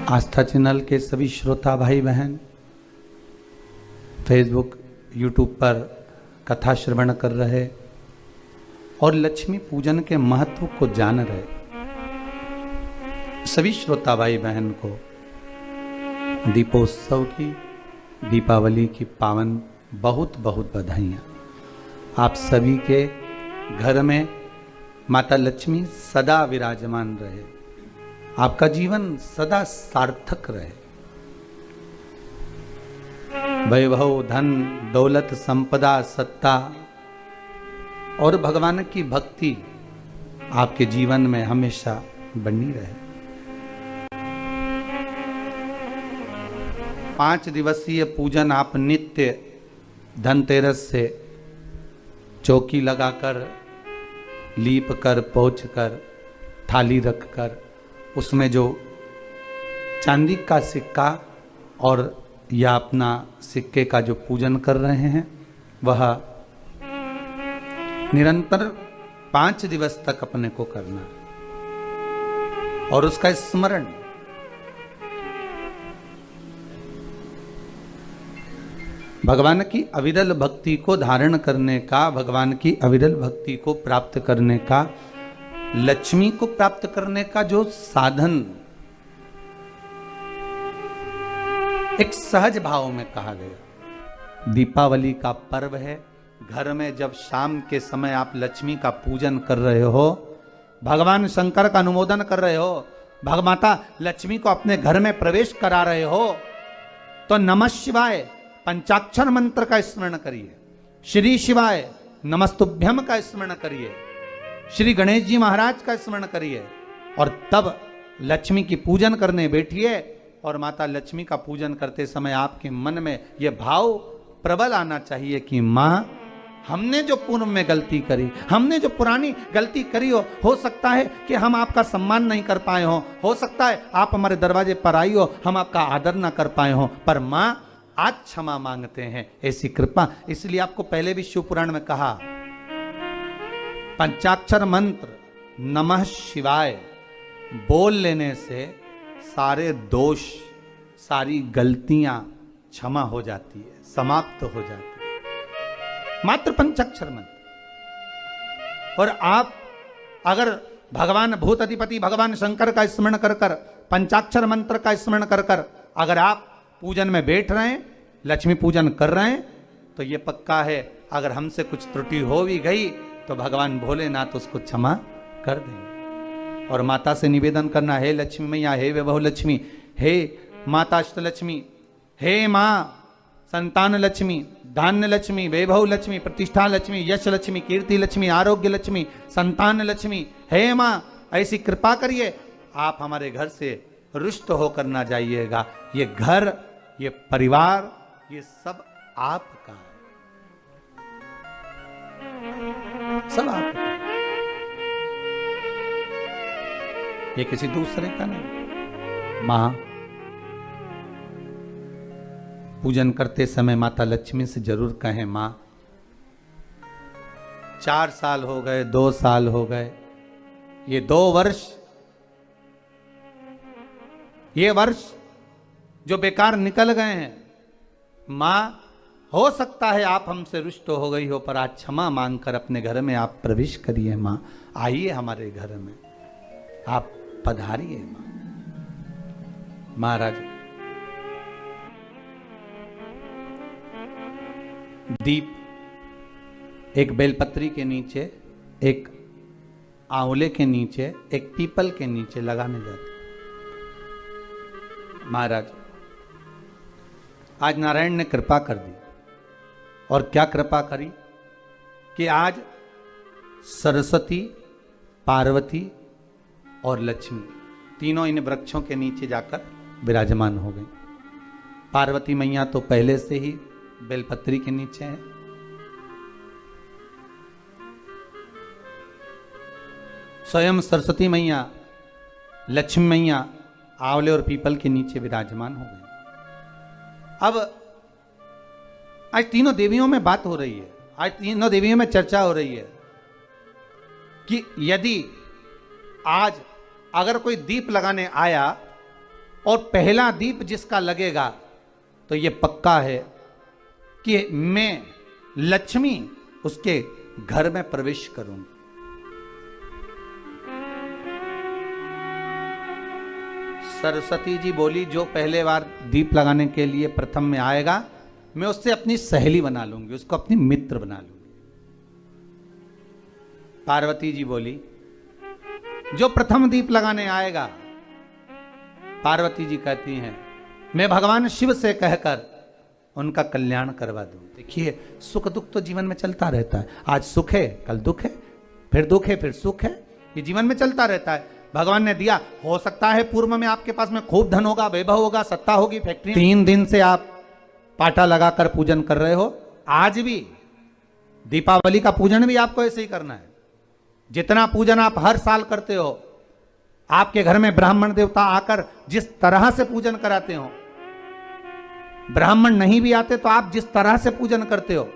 आस्था channel के सभी श्रोता भाई बहन फेसबुक यूट्यूब पर कथा श्रवण कर रहे और लक्ष्मी पूजन के महत्व को जान रहे सभी श्रोता भाई बहन को दीपोत्सव की दीपावली की पावन बहुत बहुत बधाइयाँ। आप सभी के घर में माता लक्ष्मी सदा विराजमान रहे, आपका जीवन सदा सार्थक रहे। वैभव, धन, दौलत, संपदा, सत्ता और भगवान की भक्ति आपके जीवन में हमेशा बनी रहे। 5 दिवसीय पूजन आप नित्य धनतेरस से चौकी लगाकर, लीप कर, पोंछ कर, थाली रख कर उसमें जो चांदी का सिक्का और या अपना सिक्के का जो पूजन कर रहे हैं वह निरंतर 5 दिवस तक अपने को करना और उसका स्मरण भगवान की अविरल भक्ति को धारण करने का, भगवान की अविरल भक्ति को प्राप्त करने का, लक्ष्मी को प्राप्त करने का जो साधन एक सहज भाव में कहा गया। दीपावली का पर्व है, घर में जब शाम के समय आप लक्ष्मी का पूजन कर रहे हो, भगवान शंकर का अनुमोदन कर रहे हो, भगमाता लक्ष्मी को अपने घर में प्रवेश करा रहे हो, तो नमः शिवाय पंचाक्षर मंत्र का स्मरण करिए, श्री शिवाय नमस्तुभ्यम का स्मरण करिए, श्री गणेश जी महाराज का स्मरण करिए और तब लक्ष्मी की पूजन करने बैठिए। और माता लक्ष्मी का पूजन करते समय आपके मन में यह भाव प्रबल आना चाहिए कि माँ, हमने जो पूर्व में गलती करी, हमने जो पुरानी गलती करी हो सकता है कि हम आपका सम्मान नहीं कर पाए हो सकता है आप हमारे दरवाजे पर आई हो, हम आपका आदर ना कर पाए हो, पर माँ आज क्षमा मांगते हैं, ऐसी कृपा। इसलिए आपको पहले भी शिव पुराण में कहा, पंचाक्षर मंत्र नमः शिवाय बोल लेने से सारे दोष, सारी गलतियां क्षमा हो जाती है, समाप्त हो जाती है, मात्र पंचाक्षर मंत्र। और आप अगर भगवान भूत अधिपति भगवान शंकर का स्मरण कर कर, पंचाक्षर मंत्र का स्मरण कर कर अगर आप पूजन में बैठ रहे हैं, लक्ष्मी पूजन कर रहे हैं, तो ये पक्का है अगर हमसे कुछ त्रुटि हो भी गई तो भगवान भोलेनाथ उसको क्षमा कर देंगे। और माता से निवेदन करना, हे लक्ष्मी मैया, हे वैभव लक्ष्मी, हे माता अष्टलक्ष्मी, हे माँ संतान लक्ष्मी, धान्य लक्ष्मी, वैभव लक्ष्मी, प्रतिष्ठा लक्ष्मी, यश लक्ष्मी, कीर्ति लक्ष्मी, आरोग्य लक्ष्मी, संतान लक्ष्मी, हे माँ ऐसी कृपा करिए, आप हमारे घर से रुष्ट होकर ना जाइएगा। ये घर, ये परिवार, ये सब आपका है, सब आपका है, ये किसी दूसरे का नहीं। मां पूजन करते समय माता लक्ष्मी से जरूर कहें, मां 4 साल हो गए, 2 साल हो गए, ये 2 वर्ष, ये वर्ष जो बेकार निकल गए हैं, मां हो सकता है आप हमसे रुष्ट हो गई हो, पर आज क्षमा मांगकर अपने घर में आप प्रवेश करिए। मां आइए हमारे घर में, आप पधारिए। मां महाराज दीप एक बेलपत्री के नीचे, एक आंवले के नीचे, एक पीपल के नीचे लगाने जाते। महाराज आज नारायण ने कृपा कर दी, और क्या कृपा करी कि आज सरस्वती, पार्वती और लक्ष्मी तीनों इन वृक्षों के नीचे जाकर विराजमान हो गई। पार्वती मैया तो पहले से ही बेलपत्री के नीचे है, स्वयं सरस्वती मैया, लक्ष्मी मैया आंवले और पीपल के नीचे विराजमान हो गई। अब आज तीनों देवियों में बात हो रही है, आज तीनों देवियों में चर्चा हो रही है कि यदि आज अगर कोई दीप लगाने आया और पहला दीप जिसका लगेगा तो ये पक्का है कि मैं लक्ष्मी उसके घर में प्रवेश करूंगी। सरस्वती जी बोली, जो पहले बार दीप लगाने के लिए प्रथम में आएगा मैं उससे अपनी सहेली बना लूंगी, उसको अपनी मित्र बना लूंगी। पार्वती जी बोली, जो प्रथम दीप लगाने आएगा, पार्वती जी कहती हैं मैं भगवान शिव से कहकर उनका कल्याण करवा दूं। देखिए, सुख दुख तो जीवन में चलता रहता है। आज सुख है, कल दुख है, फिर दुख है, फिर सुख है। ये जीवन में चलता रहता है। भगवान ने दिया, हो सकता है पूर्व में आपके पास में खूब धन होगा, वैभव होगा, सत्ता होगी, फैक्ट्री। 3 दिन से आप पाटा लगाकर पूजन कर रहे हो, आज भी दीपावली का पूजन भी आपको ऐसे ही करना है। जितना पूजन आप हर साल करते हो, आपके घर में ब्राह्मण देवता आकर जिस तरह से पूजन कराते हो, ब्राह्मण नहीं भी आते तो आप जिस तरह से पूजन करते हो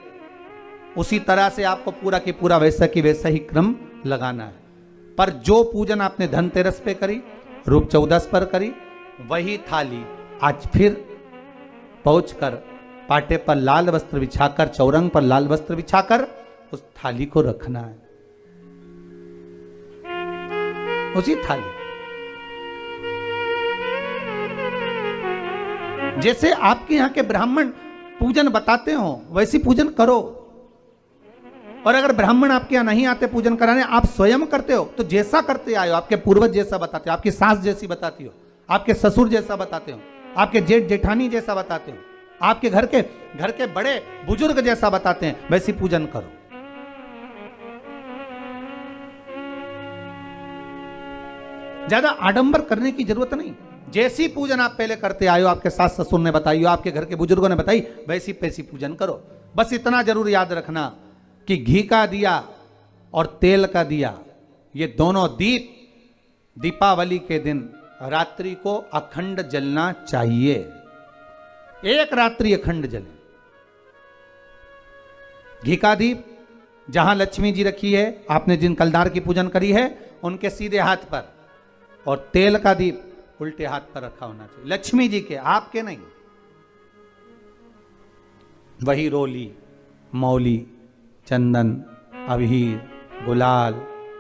उसी तरह से आपको पूरा की पूरा वैसा की वैसा ही क्रम लगाना है। पर जो पूजन आपने धनतेरस पे करी, रूप 14 पर करी, वही थाली आज फिर पहुंचकर पाटे पर लाल वस्त्र बिछाकर, चौरंग पर लाल वस्त्र बिछाकर उस थाली को रखना है, उसी थाली। जैसे आपके यहां के ब्राह्मण पूजन बताते हो वैसी पूजन करो। और अगर ब्राह्मण आपके यहां नहीं आते पूजन कराने, आप स्वयं करते हो तो जैसा करते आए हो, आपके पूर्वज जैसा बताते हो, आपकी सास जैसी बताती हो, आपके ससुर जैसा बताते हो, आपके जेठ जेठानी जैसा बताते हो, आपके घर के बड़े बुजुर्ग जैसा बताते हैं, वैसी पूजन करो। ज्यादा आडंबर करने की जरूरत नहीं। जैसी पूजन आप पहले करते आए हो, आपके सास ससुर ने बताई हो, आपके घर के बुजुर्गों ने बताई, वैसी पैसी पूजन करो। बस इतना जरूर याद रखना कि घी का दिया और तेल का दिया, ये दोनों दीप दीपावली के दिन रात्रि को अखंड जलना चाहिए। एक रात्रि अखंड जले। घी का दीप जहां लक्ष्मी जी रखी है, आपने जिन कलदार की पूजन करी है उनके सीधे हाथ पर, और तेल का दीप उल्टे हाथ पर रखा होना चाहिए, लक्ष्मी जी के, आपके नहीं। वही रोली, मौली, चंदन, अबीर, गुलाल,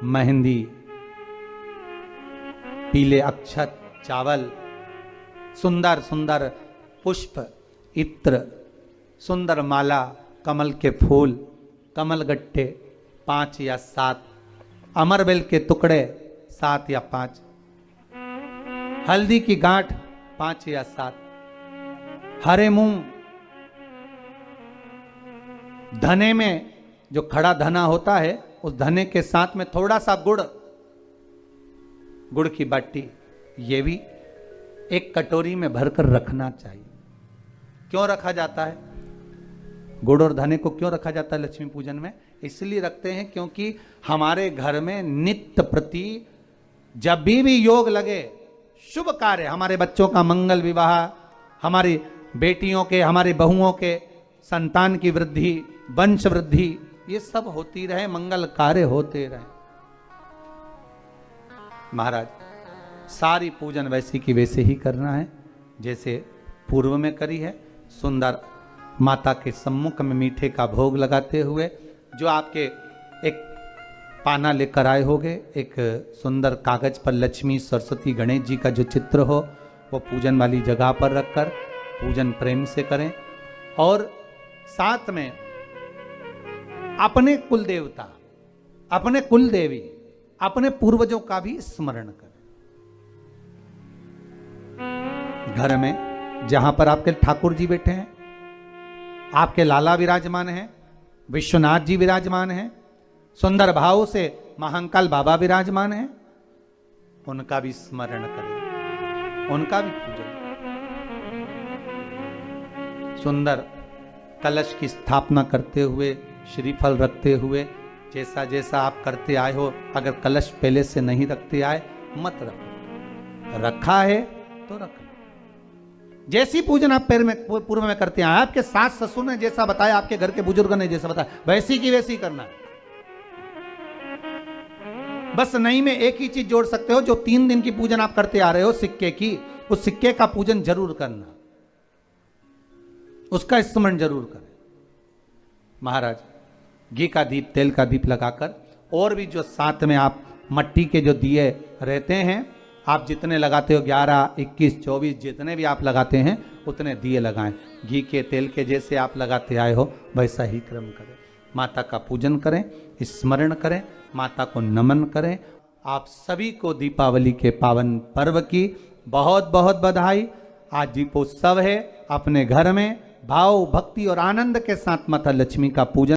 मेहंदी, पीले अक्षत, चावल, सुंदर सुंदर पुष्प, इत्र, सुंदर माला, कमल के फूल, कमल गट्टे 5 या 7, अमरबेल के टुकड़े 7 या 5, हल्दी की गांठ 5 या 7, हरे मूंग, धने में जो खड़ा धना होता है उस धने के साथ में थोड़ा सा गुड़ की बाटी, ये भी एक कटोरी में भरकर रखना चाहिए। क्यों रखा जाता है गुड़ और धने को? क्यों रखा जाता है लक्ष्मी पूजन में? इसलिए रखते हैं क्योंकि हमारे घर में नित्य प्रति जब भी योग लगे, शुभ कार्य, हमारे बच्चों का मंगल विवाह, हमारी बेटियों के, हमारी बहुओं के संतान की वृद्धि, वंश वृद्धि, ये सब होती रहे, मंगल कार्य होते रहे। महाराज, सारी पूजन वैसी की वैसे ही करना है जैसे पूर्व में करी है। सुंदर माता के सम्मुख में मीठे का भोग लगाते हुए, जो आपके एक पाना लेकर आए होगे, एक सुंदर कागज पर लक्ष्मी, सरस्वती, गणेश जी का जो चित्र हो, वो पूजन वाली जगह पर रखकर पूजन प्रेम से करें। और साथ में अपने कुल देवता, अपने कुल देवी, अपने पूर्वजों का भी स्मरण करें। घर में जहां पर आपके ठाकुर जी बैठे हैं, आपके लाला विराजमान हैं, विश्वनाथ जी विराजमान हैं, सुंदर भाव से महाकाल बाबा विराजमान हैं, उनका भी स्मरण करें, उनका भी पूजन। सुंदर कलश की स्थापना करते हुए, श्रीफल रखते हुए, जैसा जैसा आप करते आए हो, अगर कलश पहले से नहीं रखते आए मत रखो, रखा है तो रख लो। जैसी पूजन आप पूर्व में करते आए, आपके सास ससुर ने जैसा बताया, आपके घर के बुजुर्गों ने जैसा बताया, वैसी की वैसी करना है। बस नहीं में एक ही चीज जोड़ सकते हो, जो 3 दिन की पूजन आप करते आ रहे हो सिक्के की, उस सिक्के का पूजन जरूर करना, उसका स्मरण जरूर करें। महाराज घी का दीप, तेल का दीप लगाकर, और भी जो साथ में आप मट्टी के जो दिए रहते हैं, आप जितने लगाते हो 11, 21, 24 जितने भी आप लगाते हैं उतने दिए लगाएं। घी के, तेल के जैसे आप लगाते आए हो वैसा ही क्रम करें। माता का पूजन करें, स्मरण करें, माता को नमन करें। आप सभी को दीपावली के पावन पर्व की बहुत बहुत बधाई। आज दीपोत्सव है। अपने घर में भाव, भक्ति और आनंद के साथ माता लक्ष्मी का पूजन